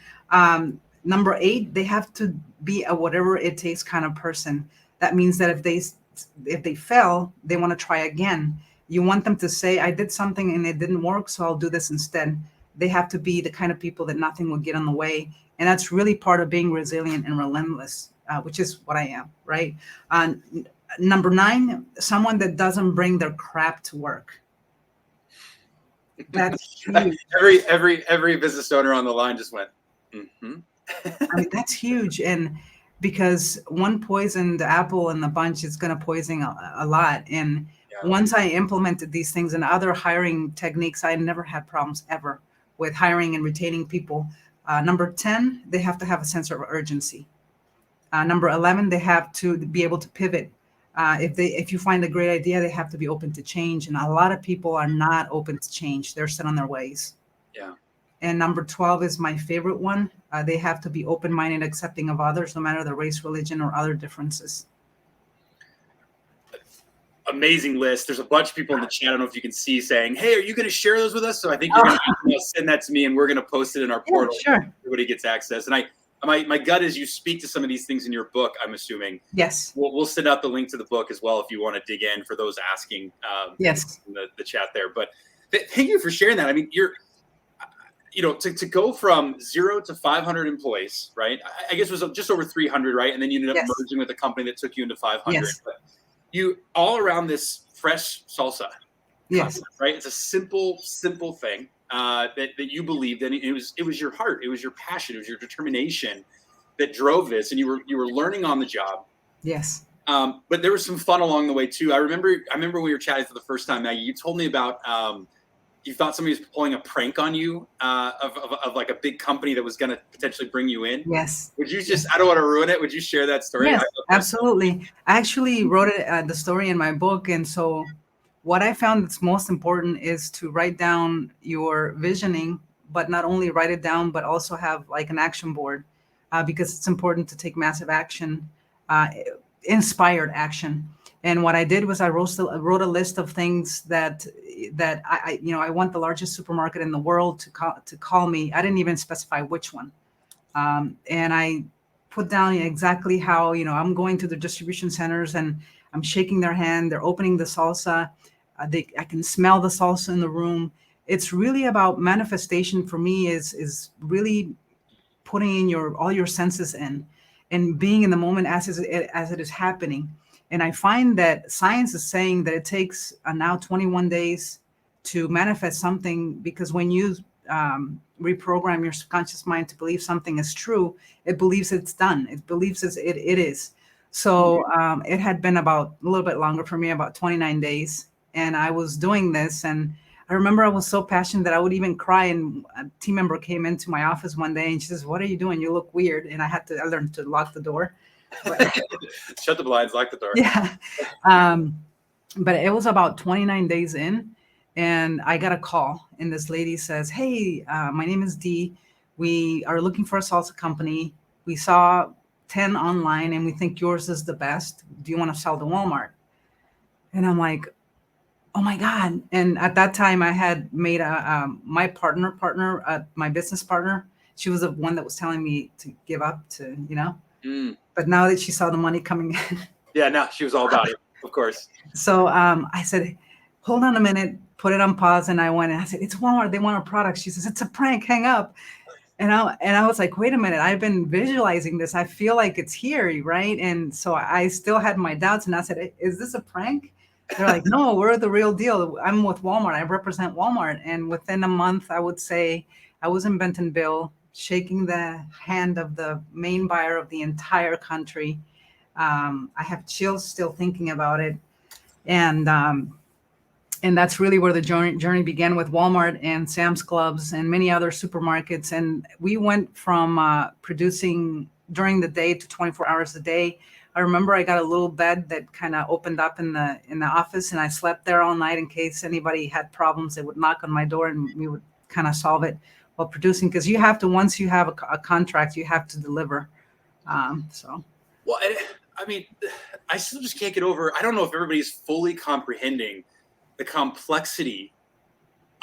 Number eight, they have to be a whatever it takes kind of person. That means that if they fail, they want to try again. You want them to say, I did something and it didn't work, so I'll do this instead. They have to be the kind of people that nothing will get in the way. And that's really part of being resilient and relentless, which is what I am, right? Uh, Number nine, someone that doesn't bring their crap to work. That's huge. every business owner on the line just went, mm-hmm. I mean, that's huge. And because one poisoned apple in the bunch is going to poison a lot. And Yeah. once I implemented these things and other hiring techniques, I never had problems ever with hiring and retaining people. Number 10, they have to have a sense of urgency. Number 11, they have to be able to pivot. If you find a great idea, they have to be open to change. And a lot of people are not open to change. They're set on their ways. Yeah. And number 12 is my favorite one. They have to be open-minded, accepting of others, no matter the race, religion, or other differences. Amazing list. There's a bunch of people in the chat. I don't know if you can see saying, hey, are you going to share those with us? So I think you're going to send that to me and we're going to post it in our portal. Yeah, sure. Everybody gets access. And my gut is you speak to some of these things in your book, I'm assuming. Yes. We'll send out the link to the book as well if you want to dig in for those asking yes. in the chat there. But thank you for sharing that. I mean, to go from 0 to 500 employees, right? I guess it was just over 300, right? And then you ended up merging with a company that took you into 500. Yes. But you all around this fresh salsa yes. concept, right? It's a simple thing that you believed in. It was your heart, it was your passion, it was your determination that drove this, and you were learning on the job. Yes. But there was some fun along the way too. I remember when we were chatting for the first time, Maggie. You told me about you thought somebody was pulling a prank on you of like a big company that was going to potentially bring you in. Yes. Would you just? I don't want to ruin it. Would you share that story? Yes, absolutely. I actually wrote the story in my book, and so what I found that's most important is to write down your visioning, but not only write it down, but also have like an action board, because it's important to take massive action, uh, inspired action. And what I did was I wrote a list of things that I want the largest supermarket in the world to call me. I didn't even specify which one, and I put down exactly how I'm going to the distribution centers and I'm shaking their hand. They're opening the salsa. I can smell the salsa in the room. It's really about manifestation for me. Is really putting in all your senses in and being in the moment as it is happening. And I find that science is saying that it takes now 21 days to manifest something, because when you reprogram your subconscious mind to believe something is true, it believes it's done. It believes it is. So it had been about a little bit longer for me, about 29 days. And I was doing this, and I remember I was so passionate that I would even cry. And a team member came into my office one day and she says, "What are you doing? You look weird." And I learned to lock the door. Shut the blinds, lock the door. Yeah. But it was about 29 days in, and I got a call, and this lady says, "Hey, my name is Dee. We are looking for a salsa company. We saw 10 online, and we think yours is the best. Do you want to sell to Walmart?" And I'm like, "Oh my God." And at that time, I had made my my business partner. She was the one that was telling me to give up to, but now that she saw the money coming in. Yeah, no, she was all about it, of course. So I said, "Hold on a minute," put it on pause. And I said, "It's Walmart. They want a product." She says, "It's a prank. Hang up." And I was like, "Wait a minute. I've been visualizing this. I feel like it's here. Right." And so I still had my doubts. And I said, "Is this a prank?" They're like, "No, we're the real deal. I'm with Walmart. I represent Walmart." And within a month, I would say I was in Bentonville, shaking the hand of the main buyer of the entire country. I have chills still thinking about it. And that's really where the journey began, with Walmart and Sam's Clubs and many other supermarkets. And we went from producing during the day to 24 hours a day. I remember I got a little bed that kind of opened up in the office, and I slept there all night in case anybody had problems. They would knock on my door, and we would kind of solve it while producing, because you have to, once you have a contract, you have to deliver. Well, I mean, I still just can't get over. I don't know if everybody's fully comprehending the complexity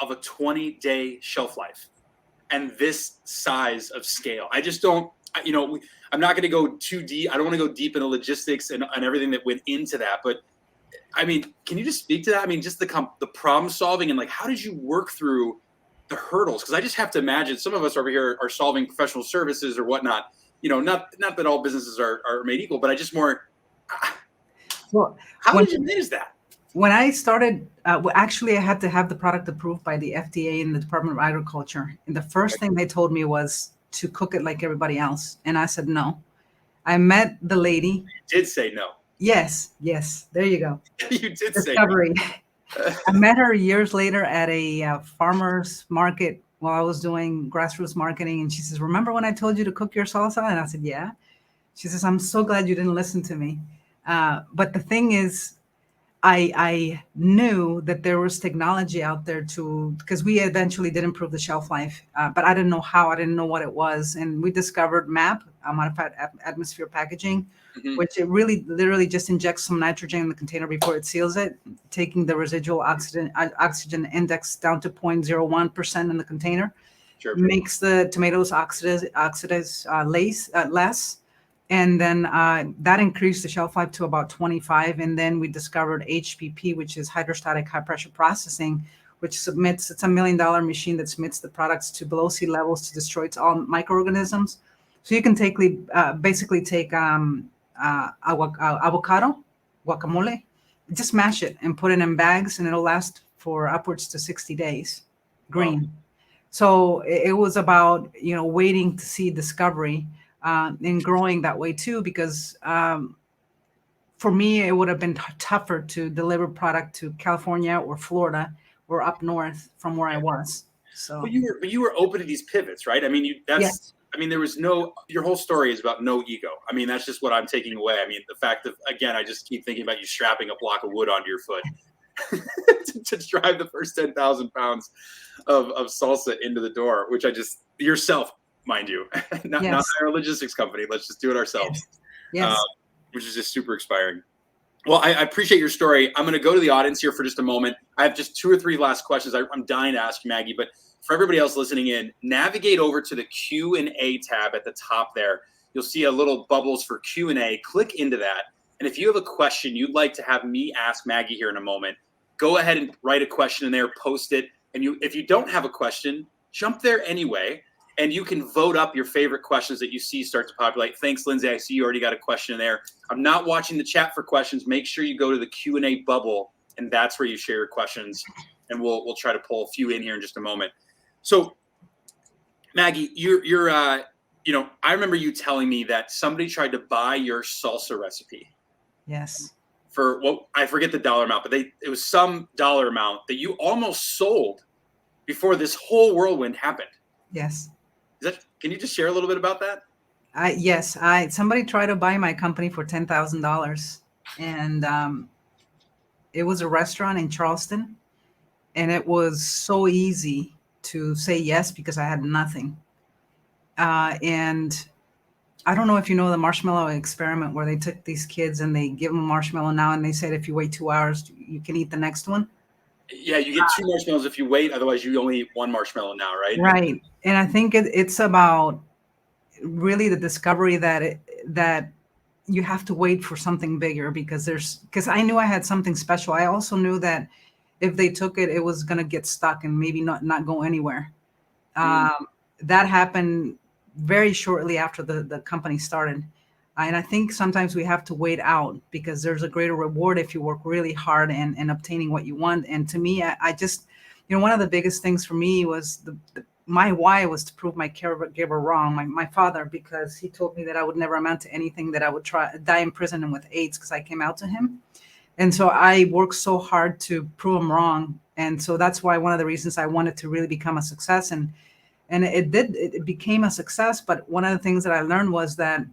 of a 20-day shelf life and this size of scale. I just don't, I'm not going to go too deep. I don't want to go deep into logistics and everything that went into that. But I mean, can you just speak to that? I mean, just the problem solving, and like, how did you work through the hurdles? Because I just have to imagine some of us over here are solving professional services or whatnot. Not that all businesses are made equal, but I just more, how did you manage that? When I started, actually, I had to have the product approved by the FDA and the Department of Agriculture. And the first thing they told me was to cook it like everybody else. And I said, no. I met the lady. You did say no. Yes. There you go. You did Discovery. Say no. I met her years later at a farmer's market while I was doing grassroots marketing. And she says, "Remember when I told you to cook your salsa?" And I said, "Yeah." She says, "I'm so glad you didn't listen to me." But the thing is, I knew that there was technology out there because we eventually did improve the shelf life, but I didn't know how. I didn't know what it was. And we discovered MAP, modified atmosphere packaging, which it really literally just injects some nitrogen in the container before it seals it, taking the residual oxygen index down to 0.01% in the container. Sure. Makes the tomatoes oxidize less. And then that increased the shelf life to about 25. And then we discovered HPP, which is hydrostatic high pressure processing, which it's a $1 million machine that submits the products to below sea levels to destroy all microorganisms. So you can basically take avocado, guacamole, just mash it and put it in bags, and it'll last for upwards to 60 days. Green. Wow. So it was about, waiting to see discovery. And growing that way too, because for me, it would have been tougher to deliver product to California or Florida or up north from where I was. So, but you were open to these pivots, right? I mean, yes. I mean, there was your whole story is about no ego. I mean, that's just what I'm taking away. I mean, the fact that, again, I just keep thinking about you strapping a block of wood onto your foot to drive the first 10,000 pounds of salsa into the door, which yourself, mind you, not our logistics company. Let's just do it ourselves. Yes. Which is just super inspiring. Well, I appreciate your story. I'm going to go to the audience here for just a moment. I have just 2 or 3 last questions I'm dying to ask Maggie, but for everybody else listening in, navigate over to the Q&A tab at the top there. You'll see a little bubbles for Q&A. Click into that. And if you have a question you'd like to have me ask Maggie here in a moment, go ahead and write a question in there, post it. And if you don't have a question, jump there anyway. And you can vote up your favorite questions that you see start to populate. Thanks, Lindsay. I see you already got a question in there. I'm not watching the chat for questions. Make sure you go to the Q&A bubble, and that's where you share your questions. And we'll try to pull a few in here in just a moment. So, Maggie, you're I remember you telling me that somebody tried to buy your salsa recipe. Yes. For I forget the dollar amount, but it was some dollar amount that you almost sold before this whole whirlwind happened. Yes. Can you just share a little bit about that? Yes, somebody tried to buy my company for $10,000, and it was a restaurant in Charleston, and it was so easy to say yes because I had nothing. And I don't know if you know the marshmallow experiment where they took these kids and they give them a marshmallow now, and they said if you wait 2 hours, you can eat the next one. Yeah, you get 2 marshmallows if you wait. Otherwise, you only eat one marshmallow now, right? Right. And I think it's about really the discovery that you have to wait for something bigger, because I knew I had something special. I also knew that if they took it, it was going to get stuck and maybe not go anywhere. Mm. That happened very shortly after the company started. And I think sometimes we have to wait out because there's a greater reward if you work really hard and obtaining what you want. And to me, I just, one of the biggest things for me was my why was to prove my caregiver wrong, my father, because he told me that I would never amount to anything, that I would die in prison and with AIDS because I came out to him. And so I worked so hard to prove him wrong. And so that's why one of the reasons I wanted to really become a success. And it became a success. But one of the things that I learned was that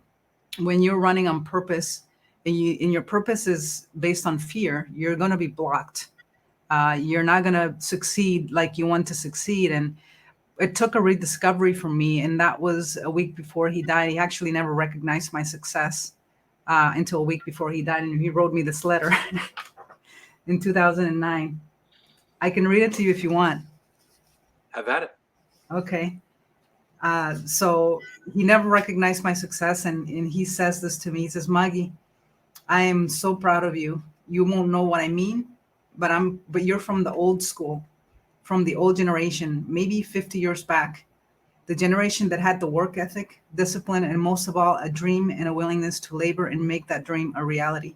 when you're running on purpose and your purpose is based on fear, you're going to be blocked. You're not going to succeed like you want to succeed. And it took a rediscovery for me. And that was a week before he died. He actually never recognized my success until a week before he died. And he wrote me this letter in 2009. I can read it to you if you want. Have at it. Okay. So he never recognized my success. And he says this to me. He says, Maggie, I am so proud of you. You won't know what I mean, but you're from the old school, from the old generation, maybe 50 years back, the generation that had the work ethic, discipline, and most of all, a dream and a willingness to labor and make that dream a reality.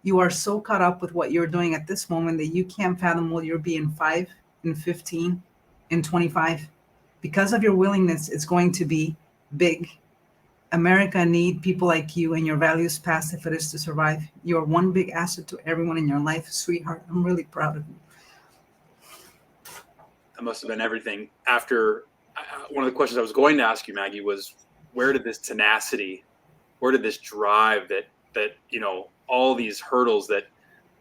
You are so caught up with what you're doing at this moment that you can't fathom what you'll be in 5, in 15, in 25. Because of your willingness, it's going to be big. America need people like you and your values past if it is to survive. You are one big asset to everyone in your life, sweetheart. I'm really proud of you. That must have been everything. After one of the questions I was going to ask you, Maggie, was where did this tenacity, where did this drive that all these hurdles that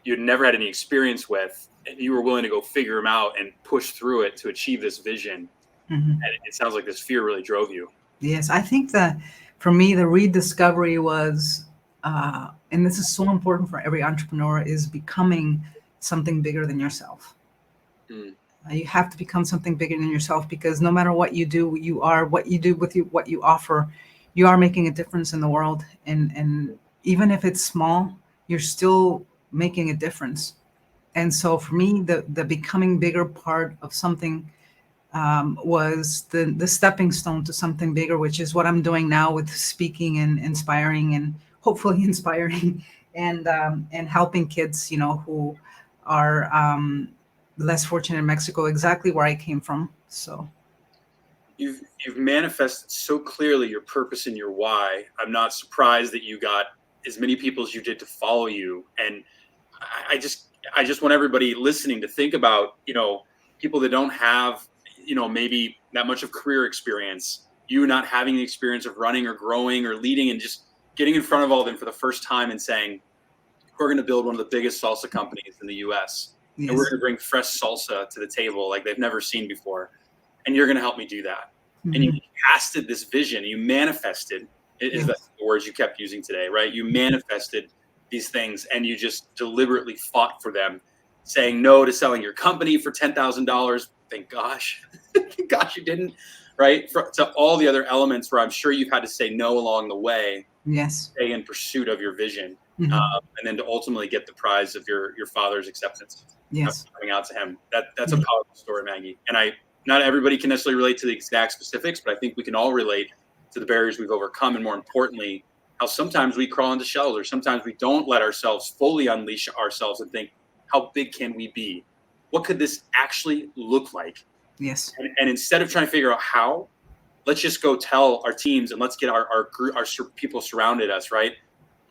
you'd never had any experience with, and you were willing to go figure them out and push through it to achieve this vision. Mm-hmm. And it sounds like this fear really drove you. Yes, I think that for me, the rediscovery was, and this is so important for every entrepreneur, is becoming something bigger than yourself. Mm. You have to become something bigger than yourself, because no matter what you do, you are what you do with what you offer. You are making a difference in the world, and even if it's small, you're still making a difference. And so for me, the becoming bigger part of something was the stepping stone to something bigger, which is what I'm doing now with speaking and inspiring, and hopefully inspiring and helping kids, who are less fortunate in Mexico, exactly where I came from. So You've manifested so clearly your purpose and your why. I'm not surprised that you got as many people as you did to follow you. And I just want everybody listening to think about, people that don't have, maybe that much of career experience, you not having the experience of running or growing or leading, and just getting in front of all of them for the first time and saying, we're going to build one of the biggest salsa companies in the US. yes. And we're going to bring fresh salsa to the table like they've never seen before. And you're going to help me do that. Mm-hmm. And you casted this vision, you manifested, is that the words you kept using today, right? You manifested these things and you just deliberately fought for them, saying no to selling your company for $10,000. Thank gosh. Thank gosh you didn't, right? To all the other elements where I'm sure you've had to say no along the way. Yes. Stay in pursuit of your vision. Mm-hmm. And then to ultimately get the prize of your father's acceptance. Yes. Coming out to him. That's a powerful story, Maggie. And not everybody can necessarily relate to the exact specifics, but I think we can all relate to the barriers we've overcome. And more importantly, how sometimes we crawl into shells, or sometimes we don't let ourselves fully unleash ourselves and think, how big can we be? What could this actually look like? Yes. And instead of trying to figure out how, let's just go tell our teams and let's get our group, our people surrounded us, right?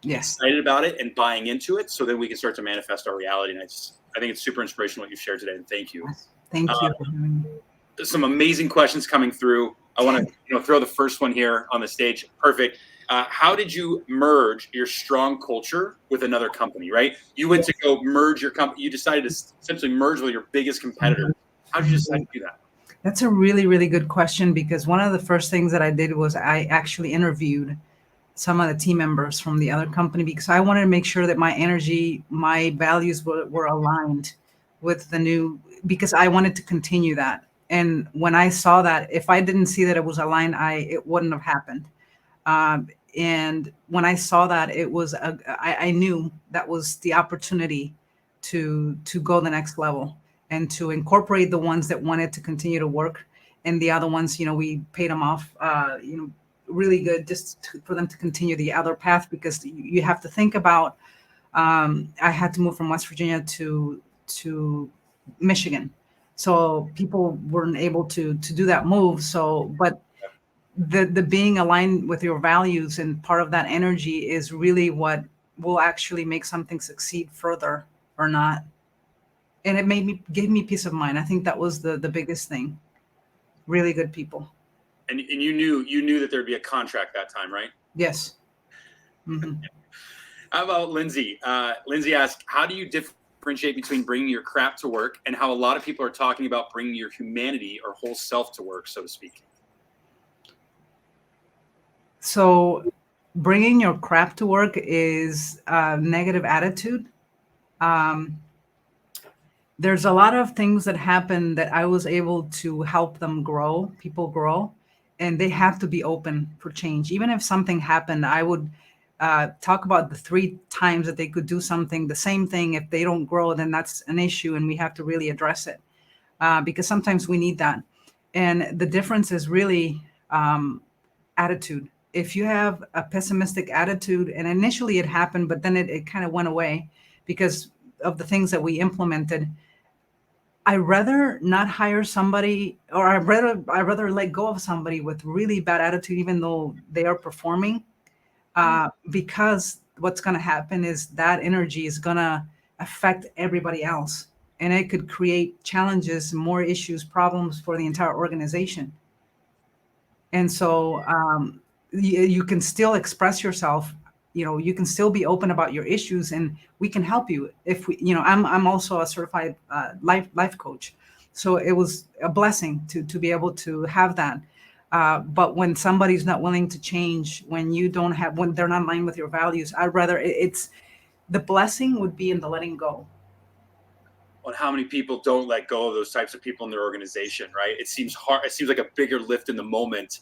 Yes. Excited about it and buying into it, so then we can start to manifest our reality. And I think it's super inspirational what you've shared today. And thank you. Thank you. Some amazing questions coming through. I want to throw the first one here on the stage. Perfect. How did you merge your strong culture with another company, right? You went to go merge your company. You decided to essentially merge with your biggest competitor. How did you decide to do that? That's a really, really good question, because one of the first things that I did was I actually interviewed some of the team members from the other company, because I wanted to make sure that my energy, my values were aligned with the new, because I wanted to continue that. And when I saw that, if I didn't see that it was aligned, it wouldn't have happened. And when I saw that, I knew that was the opportunity to go the next level and to incorporate the ones that wanted to continue to work, and the other ones, we paid them off, really good, for them to continue the other path, because you have to think about. I had to move from West Virginia to Michigan, so people weren't able to do that move. So, but the being aligned with your values and part of that energy is really what will actually make something succeed further or not. And it gave me peace of mind. I think that was the biggest thing. Really good people. And you knew that there'd be a contract that time, right? Yes. Mm-hmm. How about Lindsay? Lindsay asked, how do you differentiate between bringing your crap to work and how a lot of people are talking about bringing your humanity or whole self to work, so to speak? So bringing your crap to work is a negative attitude. There's a lot of things that happen that I was able to help people grow, and they have to be open for change. Even if something happened, I would talk about the 3 times that they could do something, the same thing. If they don't grow, then that's an issue, and we have to really address it, because sometimes we need that. And the difference is really attitude. If you have a pessimistic attitude, and initially it happened, but then it kind of went away because of the things that we implemented. I rather not hire somebody, or I rather let go of somebody with really bad attitude, even though they are performing, because what's going to happen is that energy is going to affect everybody else, and it could create challenges, more issues, problems for the entire organization. And so you can still express yourself. You can still be open about your issues, and we can help you. If we, I'm also a certified life coach, so it was a blessing to be able to have that. But when somebody's not willing to change, when they're not in line with your values, I'd rather it's the blessing would be in the letting go. On how many people don't let go of those types of people in their organization, right? It seems hard. It seems like a bigger lift in the moment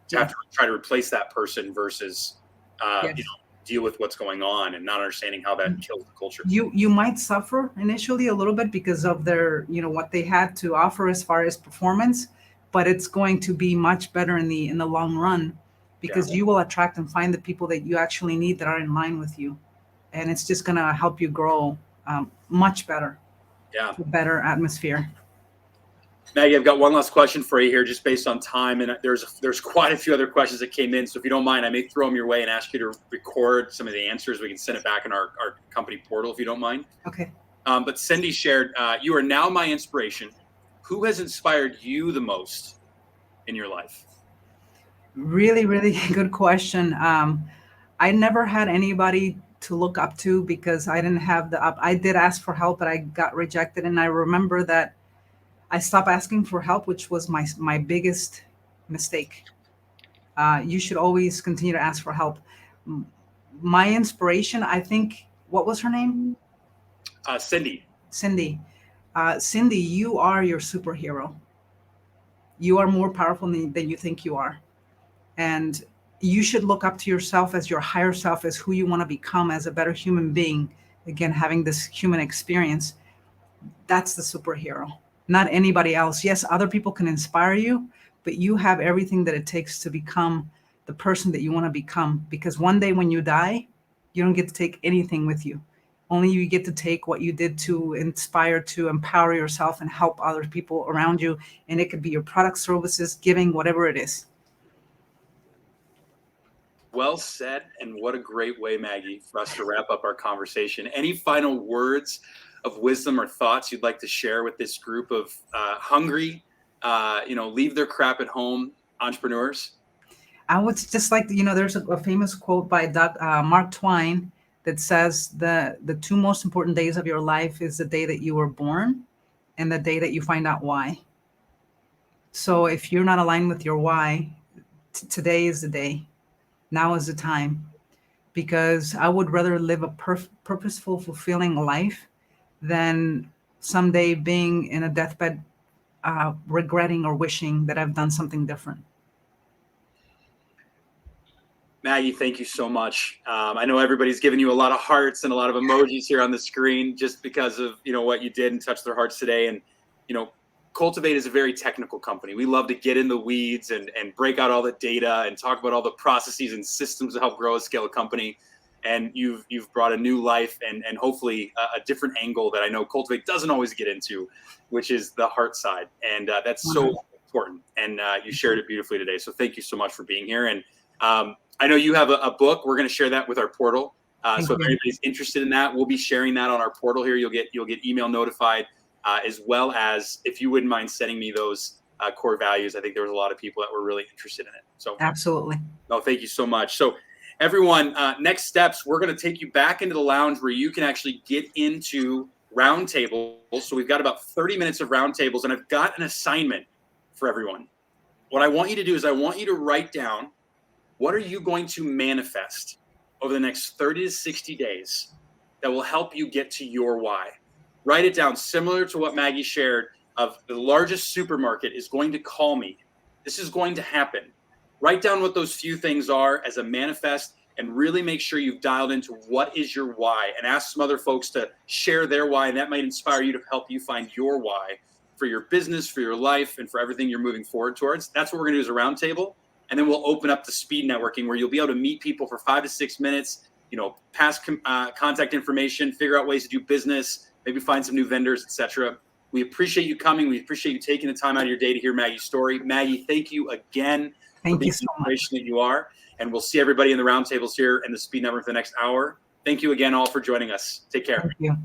to have to try to replace that person versus deal with what's going on and not understanding how that kills the culture. You might suffer initially a little bit because of their, what they had to offer as far as performance, but it's going to be much better in the long run, because you will attract and find the people that you actually need that are in line with you, and it's just going to help you grow much better. A better atmosphere. Maggie, I've got one last question for you here, just based on time, and there's quite a few other questions that came in. So if you don't mind, I may throw them your way and ask you to record some of the answers. We can send it back in our company portal if you don't mind. Okay. But Cindy shared, you are now my inspiration. Who has inspired you the most in your life? Really, really good question. I never had anybody to look up to, because I didn't have I did ask for help, but I got rejected. And I remember that I stopped asking for help, which was my biggest mistake. You should always continue to ask for help. My inspiration, I think, what was her name? Cindy. Cindy. Cindy, you are your superhero. You are more powerful than you think you are. And you should look up to yourself as your higher self, as who you want to become as a better human being. Again, having this human experience, that's the superhero, not anybody else. Yes, other people can inspire you, but you have everything that it takes to become the person that you want to become. Because one day when you die, you don't get to take anything with you. Only you get to take what you did to inspire, to empower yourself and help other people around you. And it could be your product, services, giving, whatever it is. Well said, and what a great way, Maggie, for us to wrap up our conversation. Any final words of wisdom or thoughts you'd like to share with this group of hungry, leave their crap at home, entrepreneurs? I would just like to, there's a famous quote by Mark Twain that says the two most important days of your life is the day that you were born and the day that you find out why. So if you're not aligned with your why, today is the day. Now is the time. Because I would rather live a purposeful, fulfilling life than someday being in a deathbed, regretting or wishing that I've done something different. Maggie, thank you so much. I know everybody's giving you a lot of hearts and a lot of emojis here on the screen just because of what you did and touched their hearts today. And Cultivate is a very technical company. We love to get in the weeds and break out all the data and talk about all the processes and systems to help grow and scale a company. And you've brought a new life and hopefully a different angle that I know Cultivate doesn't always get into, which is the heart side. And that's so important. And you shared it beautifully today. So thank you so much for being here. And I know you have a book. We're going to share that with our portal. So if anybody's interested in that, we'll be sharing that on our portal here. You'll get email notified, as well as if you wouldn't mind sending me those core values. I think there was a lot of people that were really interested in it. So absolutely. No, thank you so much. So everyone, next steps, we're going to take you back into the lounge where you can actually get into roundtables. So we've got about 30 minutes of roundtables, and I've got an assignment for everyone. What I want you to do is I want you to write down, what are you going to manifest over the next 30 to 60 days that will help you get to your why? Write it down, similar to what Maggie shared of the largest supermarket is going to call me. This is going to happen. Write down what those few things are as a manifest and really make sure you've dialed into what is your why, and ask some other folks to share their why, and that might inspire you to help you find your why for your business, for your life, and for everything you're moving forward towards. That's what we're going to do as a roundtable. And then we'll open up to speed networking where you'll be able to meet people for 5 to 6 minutes, pass contact information, figure out ways to do business, maybe find some new vendors, etc. We appreciate you coming. We appreciate you taking the time out of your day to hear Maggie's story. Maggie, thank you again for being the inspiration that you are. And we'll see everybody in the roundtables here and the speed network for the next hour. Thank you again all for joining us. Take care. Thank you.